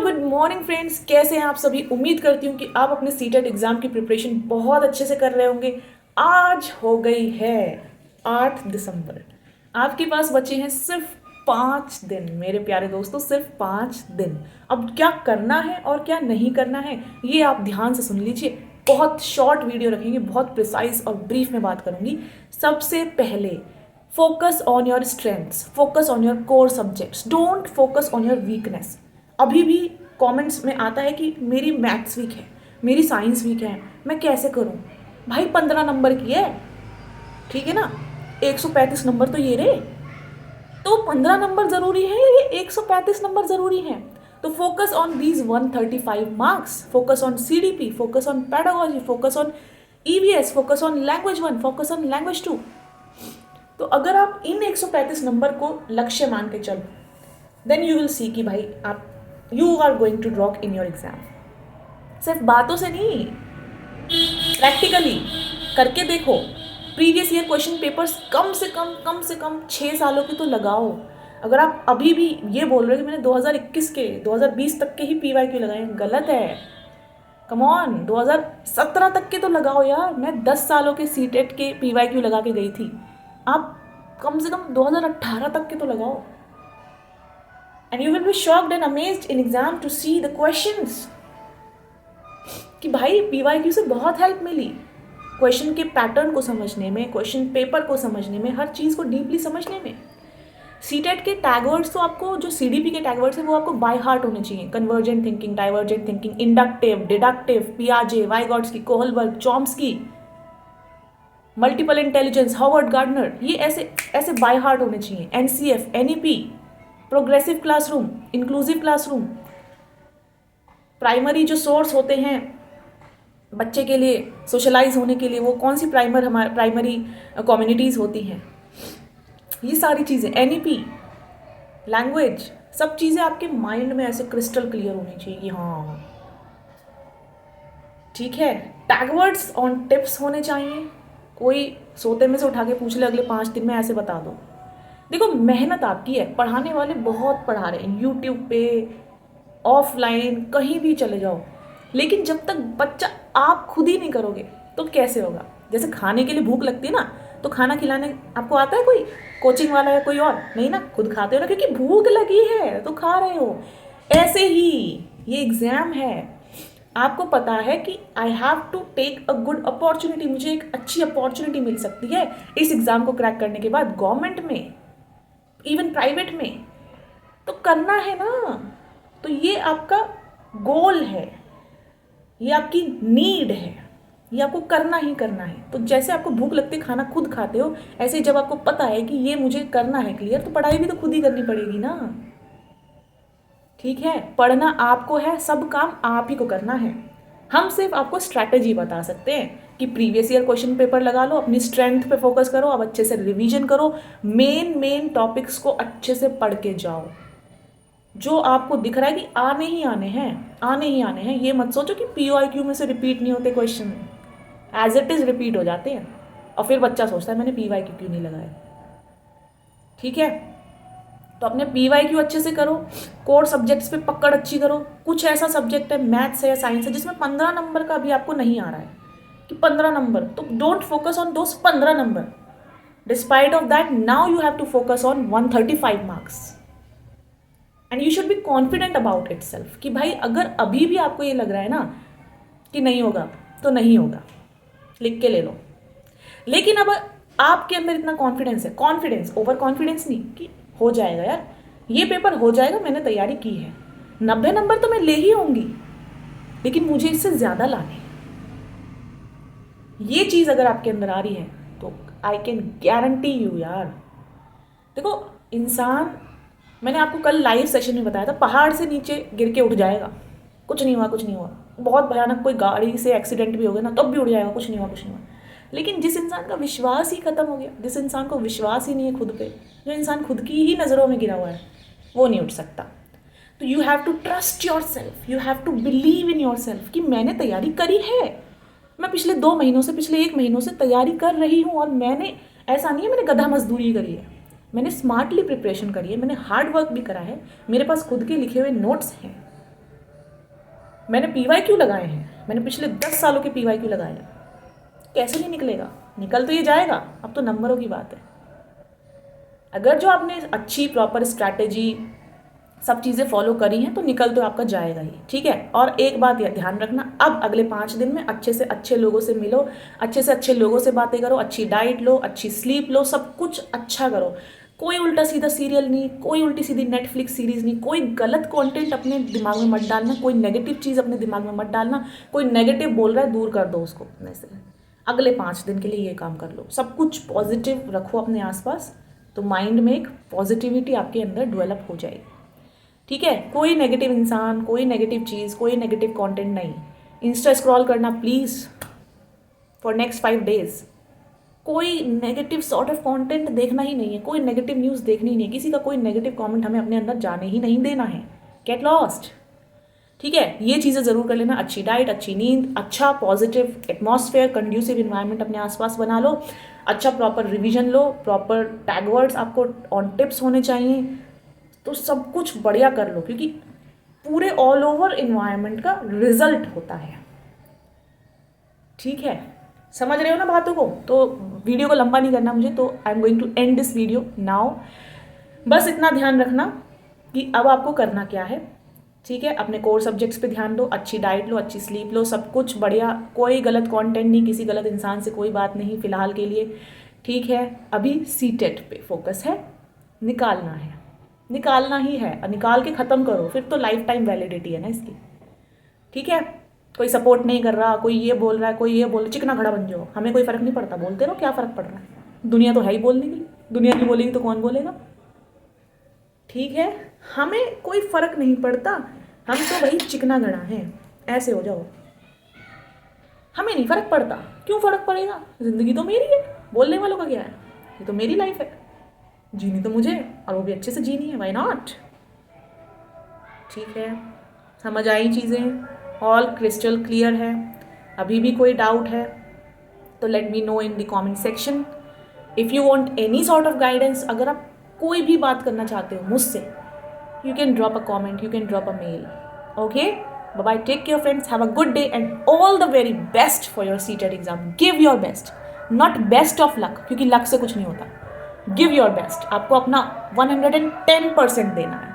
Good morning friends, कैसे हैं आप सभी। उम्मीद करती हूँ कि आप अपने सीटेट एग्ज़ाम की प्रिपरेशन बहुत अच्छे से कर रहे होंगे। आज हो गई है 8 दिसंबर। आपके पास बचे हैं सिर्फ 5 दिन मेरे प्यारे दोस्तों, सिर्फ 5 दिन। अब क्या करना है और क्या नहीं करना है ये आप ध्यान से सुन लीजिए। बहुत शॉर्ट वीडियो रखेंगे, बहुत प्रिसाइज और ब्रीफ में बात करूँगी। सबसे पहले focus on your strengths, focus on your core subjects, don't focus on your weakness. अभी भी कमेंट्स में आता है कि मेरी मैथ्स वीक है, मेरी साइंस वीक है, मैं कैसे करूं। भाई 15 नंबर की है, ठीक है ना। 135 नंबर तो ये रे, तो 15 नंबर ज़रूरी है, ये 135 नंबर ज़रूरी है। तो focus on these 135 marks, focus on CDP, focus on pedagogy, focus on EVS, focus on language 1, focus on language 2। तो अगर आप इन 135 नंबर को लक्ष्य मान के चलो, देन यू विल सी कि भाई आप you are going to rock in your exam. सिर्फ बातों से नहीं, प्रैक्टिकली करके देखो। प्रीवियस ईयर क्वेश्चन पेपर्स कम से कम 6 सालों के तो लगाओ। अगर आप अभी भी ये बोल रहे हो कि मैंने 2021 के 2020 तक के ही PYQ लगाए हैं, गलत है। कम ऑन, 2017 तक के तो लगाओ यार। मैं 10 सालों के सीटेट के PYQ लगा के गई थी, आप कम से कम 2018 तक के तो लगाओ। And you will be shocked and amazed in exam to see the questions कि भाई PYQ से बहुत हेल्प मिली क्वेश्चन के पैटर्न को समझने में, क्वेश्चन पेपर को समझने में, हर चीज़ को डीपली समझने में। सीटेट के टैग वर्ड्स तो आपको, जो CDP के टैग वर्ड्स है वो आपको बाय हार्ट होने चाहिए। Convergent thinking, divergent thinking, inductive, deductive, पियाजे, Vygotsky, Kohlberg, Chomsky, multiple intelligence, Harvard Gardner, ये ऐसे ऐसे बाय हार्ट होने चाहिए। NCF, NEP, progressive classroom, inclusive classroom. Primary जो सोर्स होते हैं बच्चे के लिए सोशलाइज होने के लिए, वो कौन सी प्राइमरी कम्युनिटीज़ होती हैं, ये सारी चीज़ें, NEP, लैंग्वेज, सब चीज़ें आपके माइंड में ऐसे क्रिस्टल क्लियर होनी चाहिए कि हाँ ठीक है। टैग वर्ड्स ऑन टिप्स होने चाहिए। कोई सोते में से उठा के पूछ ले अगले 5 दिन में ऐसे बता दो। देखो मेहनत आपकी है, पढ़ाने वाले बहुत पढ़ा रहे हैं, यूट्यूब पे, ऑफलाइन, कहीं भी चले जाओ। लेकिन जब तक बच्चा आप खुद ही नहीं करोगे तो कैसे होगा। जैसे खाने के लिए भूख लगती है ना, तो खाना खिलाने आपको आता है कोई, कोचिंग वाला या कोई और नहीं ना, खुद खाते हो ना, क्योंकि भूख लगी है तो खा रहे हो। ऐसे ही ये एग्ज़ाम है, आपको पता है कि I have to take a good opportunity, मुझे एक अच्छी अपॉर्चुनिटी मिल सकती है इस एग्ज़ाम को क्रैक करने के बाद, गवर्नमेंट में, इवन प्राइवेट में, तो करना है ना। तो ये आपका गोल है, ये आपकी नीड है, ये आपको करना ही करना है। तो जैसे आपको भूख लगती है खाना खुद खाते हो, ऐसे ही जब आपको पता है कि ये मुझे करना है क्लियर, तो पढ़ाई भी तो खुद ही करनी पड़ेगी ना। ठीक है, पढ़ना आपको है, सब काम आप ही को करना है। हम सिर्फ आपको स्ट्रैटेजी बता सकते हैं कि प्रीवियस ईयर क्वेश्चन पेपर लगा लो, अपनी स्ट्रेंथ पे फोकस करो, अब अच्छे से रिवीजन करो, मेन टॉपिक्स को अच्छे से पढ़ के जाओ। जो आपको दिख रहा है कि आने ही आने हैं, आने ही आने हैं, ये मत सोचो कि PYQ में से रिपीट नहीं होते question, as it is repeat हो जाते हैं। और फिर बच्चा सोचता है मैंने PYQ क्यों नहीं लगाया। ठीक है, तो अपने PYQ अच्छे से करो, कोर सब्जेक्ट्स पे पकड़ अच्छी करो। कुछ ऐसा सब्जेक्ट है, मैथ्स है या साइंस है, जिसमें 15 नंबर का भी आपको नहीं आ रहा है कि 15 नंबर, तो don't focus on those 15 number. Despite of that, now you have to focus on 135 marks and you should be confident about itself कि भाई अगर अभी भी आपको ये लग रहा है ना कि नहीं होगा तो नहीं होगा, लिख के ले लो। लेकिन अब आपके अंदर इतना कॉन्फिडेंस है, कॉन्फिडेंस, ओवर कॉन्फिडेंस नहीं कि हो जाएगा यार, ये पेपर हो जाएगा, मैंने तैयारी की है, 90 नंबर तो मैं ले ही होंगी, लेकिन मुझे इससे ज़्यादा लाने। ये चीज़ अगर आपके अंदर आ रही है तो आई कैन गारंटी यू यार। देखो इंसान, मैंने आपको कल लाइव सेशन में बताया था, पहाड़ से नीचे गिर के उठ जाएगा, कुछ नहीं हुआ, कुछ नहीं हुआ। बहुत भयानक कोई गाड़ी से एक्सीडेंट भी हो गया ना, तब भी उड़ जाएगा, कुछ नहीं हुआ, कुछ नहीं हुआ। लेकिन जिस इंसान का विश्वास ही खत्म हो गया, जिस इंसान को विश्वास ही नहीं है खुद पे, जो इंसान खुद की ही नज़रों में गिरा हुआ है, वो नहीं उठ सकता। तो you have to trust yourself, you have to believe in yourself कि मैंने तैयारी करी है। मैं पिछले 2 महीनों से, पिछले 1 महीनों से तैयारी कर रही हूँ, और मैंने, ऐसा नहीं है मैंने गधा मजदूरी करी है, मैंने स्मार्टली प्रिपरेशन करी है, मैंने हार्ड वर्क भी करा है, मेरे पास खुद के लिखे हुए नोट्स हैं। मैंने PYQ लगाए हैं, मैंने पिछले 10 सालों के PYQ लगाए हैं, कैसे नहीं निकलेगा? निकल तो ये जाएगा, अब तो नंबरों की बात है। अगर जो आपने अच्छी प्रॉपर स्ट्रैटेजी सब चीज़ें फॉलो करी हैं तो निकल तो आपका जाएगा ही, ठीक है। और एक बात यह ध्यान रखना, अब अगले 5 दिन में अच्छे से अच्छे लोगों से मिलो, अच्छे से अच्छे लोगों से बातें करो, अच्छी डाइट लो, अच्छी स्लीप लो, सब कुछ अच्छा करो। कोई उल्टा सीधा सीरियल नहीं, कोई उल्टी सीधी नेटफ्लिक्स सीरीज नहीं, कोई गलत कंटेंट अपने दिमाग में मत डालना, कोई नेगेटिव चीज़ अपने दिमाग में मत डालना। कोई नेगेटिव बोल रहा है दूर कर दो उसको अपने से। अगले 5 दिन के लिए ये काम कर लो, सब कुछ पॉजिटिव रखो अपने आसपास, तो माइंड में एक पॉजिटिविटी आपके अंदर डेवलप हो जाएगी, ठीक है। कोई नेगेटिव इंसान, कोई नेगेटिव चीज़, कोई नेगेटिव कंटेंट नहीं। इंस्टा स्क्रॉल करना प्लीज़ फॉर नेक्स्ट 5 days। कोई नेगेटिव सॉर्ट ऑफ कंटेंट देखना ही नहीं है, कोई नेगेटिव न्यूज़ देखनी ही नहीं है, किसी का कोई नेगेटिव कमेंट हमें अपने अंदर जाने ही नहीं देना है। गेट लॉस्ट, ठीक है। ये चीज़ें ज़रूर कर लेना, अच्छी डाइट, अच्छी नींद, अच्छा पॉजिटिव एटमॉस्फेयर, कंड्यूसिव इन्वायरमेंट अपने आसपास बना लो, अच्छा प्रॉपर रिवीजन लो, प्रॉपर टैग वर्ड्स आपको ऑन टिप्स होने चाहिए, तो सब कुछ बढ़िया कर लो, क्योंकि पूरे ऑल ओवर इन्वायरमेंट का रिजल्ट होता है, ठीक है। समझ रहे हो ना बातों को? तो वीडियो को लंबा नहीं करना मुझे, तो I am going to end this video now. बस इतना ध्यान रखना कि अब आपको करना क्या है, ठीक है। अपने कोर सब्जेक्ट्स पे ध्यान दो, अच्छी डाइट लो, अच्छी स्लीप लो, सब कुछ बढ़िया, कोई गलत कंटेंट नहीं, किसी गलत इंसान से कोई बात नहीं फिलहाल के लिए, ठीक है। अभी CTET पे फोकस है, निकालना है, निकालना ही है, और निकाल के ख़त्म करो, फिर तो लाइफ टाइम वैलिडिटी है ना इसकी, ठीक है। कोई सपोर्ट नहीं कर रहा, कोई ये बोल रहा है, कोई ये बोल रहा है, चिकना खड़ा बन जाओ, हमें कोई फ़र्क नहीं पड़ता, बोलते रहो, क्या फ़र्क पड़ रहा है? दुनिया तो है ही बोलने के लिए, दुनिया नहीं बोलेगी तो कौन बोलेगा, ठीक है। हमें कोई फ़र्क नहीं पड़ता, हम तो भाई चिकना घड़ा हैं, ऐसे हो जाओ, हमें नहीं फ़र्क पड़ता। क्यों फ़र्क पड़ेगा? ज़िंदगी तो मेरी है, बोलने वालों का क्या है? ये तो मेरी लाइफ है, जीनी तो मुझे, और वो भी अच्छे से जीनी है, वाई नॉट, ठीक है। समझ आई चीज़ें? ऑल क्रिस्टल क्लियर है? अभी भी कोई डाउट है तो let me know in the comment section. If you want any sort of guidance, अगर आप कोई भी बात करना चाहते हो मुझसे, you can drop a comment, you can drop a mail, okay. Bye bye, take care friends, have a good day and all the very best for your CTET exam. Give your best, not best of luck, क्योंकि luck से कुछ नहीं होता। Give your best, आपको अपना 110% देना है।